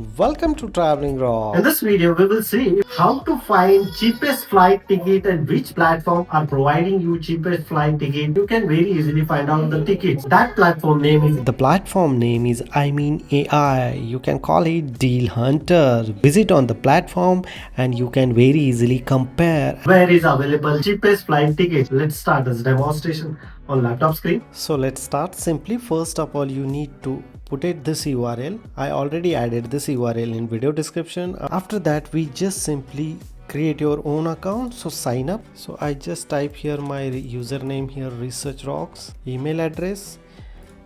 Welcome to Traveling In Raw. this video, we will see how to find cheapest flight ticket and which platform are providing you cheapest flight ticket. You can very easily find out the tickets. That platform name is The platform name is iMeanAI. You can call it Deal Hunter. Visit on the platform and you can very easily compare. where is available cheapest flight ticket. Let's start this demonstration on laptop screen. So let's start simply. First of all, you need to put it this URL. I already added this URL in video description. After that, we just simply create your own account. So sign up. So I just type here my username here, Research Rocks, email address,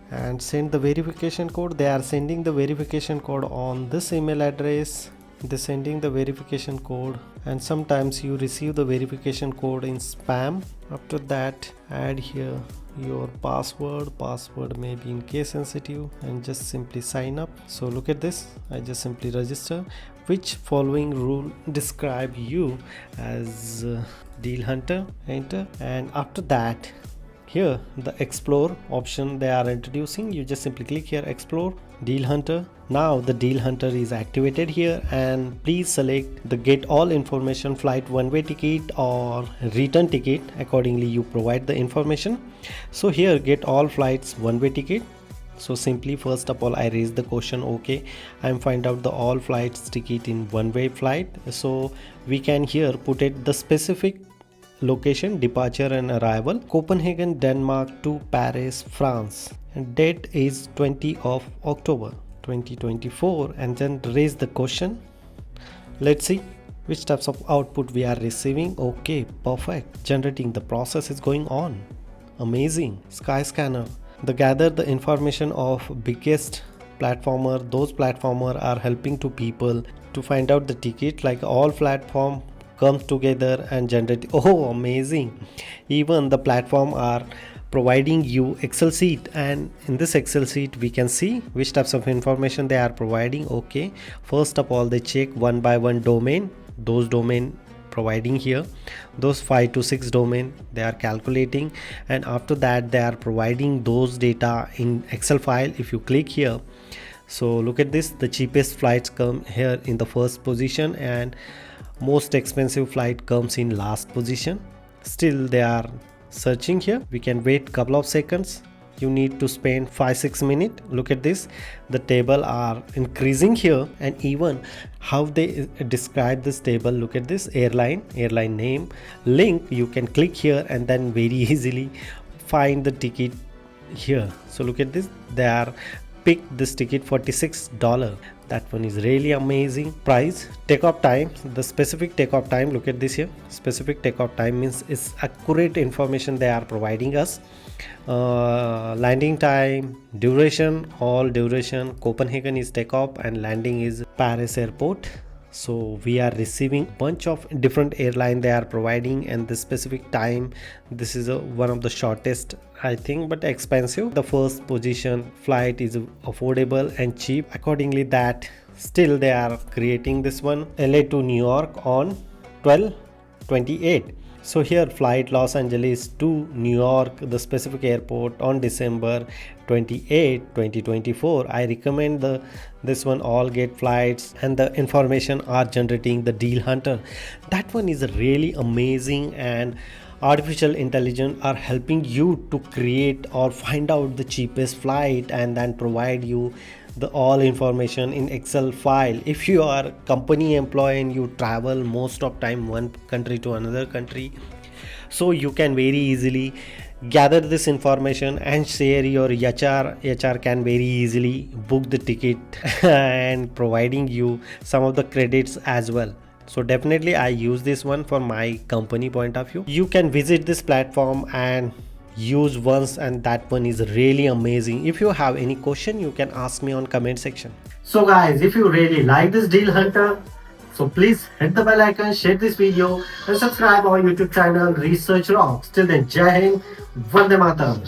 and send the verification code. They are sending the verification code on this email address. They're sending the verification code, and sometimes you receive the verification code in spam. After that, add here your password may be in case sensitive, and just simply sign up. So look at this, I just simply register. Which following rule describe you as deal hunter? Enter. And after that, here the explore option they are introducing, you just simply click here, explore deal hunter. Now the deal hunter is activated here, and please select the get all information flight one-way ticket or return ticket. Accordingly you provide the information. So here get all flights one-way ticket. So simply first of all I raise the question, okay, I'm find out the all flights ticket in one-way flight. So we can here put it the specific location, departure and arrival: Copenhagen, Denmark to Paris, France, and date is 20 of October 2024. And then raise the question. Let's see which types of output we are receiving. Okay, perfect. Generating the process is going on. Amazing. Skyscanner, the gather the information of biggest platformer. Those platformer are helping to people to find out the ticket, like all platform comes together and generate. Oh, amazing. Even the platform are providing you Excel sheet, and in this Excel sheet we can see which types of information they are providing. Okay, first of all they check one by one domain, those domain providing here, those 5 to 6 domain they are calculating, and after that they are providing those data in Excel file. If you click here, so look at this, the cheapest flights come here in the first position, and most expensive flight comes in last position. Still they are searching here. We can wait couple of seconds. You need to spend 5-6 minutes. Look at this, the table are increasing here, and even how they describe this table. Look at this, airline name, link. You can click here and then very easily find the ticket here. So look at this, they are pick this ticket $46. That one is really amazing. Price, takeoff time, the specific takeoff time. Look at this here, specific takeoff time means it's accurate information they are providing us. Landing time, duration, all duration. Copenhagen is takeoff and landing is Paris airport. So we are receiving bunch of different airline they are providing, and the specific time. This is one of the shortest I think, but expensive. The first position flight is affordable and cheap. Accordingly that, still they are creating this one, LA to New York on 12/28. So here flight Los Angeles to New York, the specific airport on December 28 2024. I recommend this one, all get flights, and the information are generating the deal hunter. That one is really amazing, and artificial intelligence are helping you to create or find out the cheapest flight and then provide you the all information in Excel file. If you are company employee and you travel most of time one country to another country, so you can very easily gather this information and share your HR can very easily book the ticket and providing you some of the credits as well. So definitely I use this one for my company point of view. You can visit this platform and use once, and that one is really amazing. If you have any question, you can ask me on comment section. So guys, if you really like this deal hunter, so please hit the bell icon, share this video and subscribe our YouTube channel Research Rocks. Till then, Jai Hind, Vande Mataram.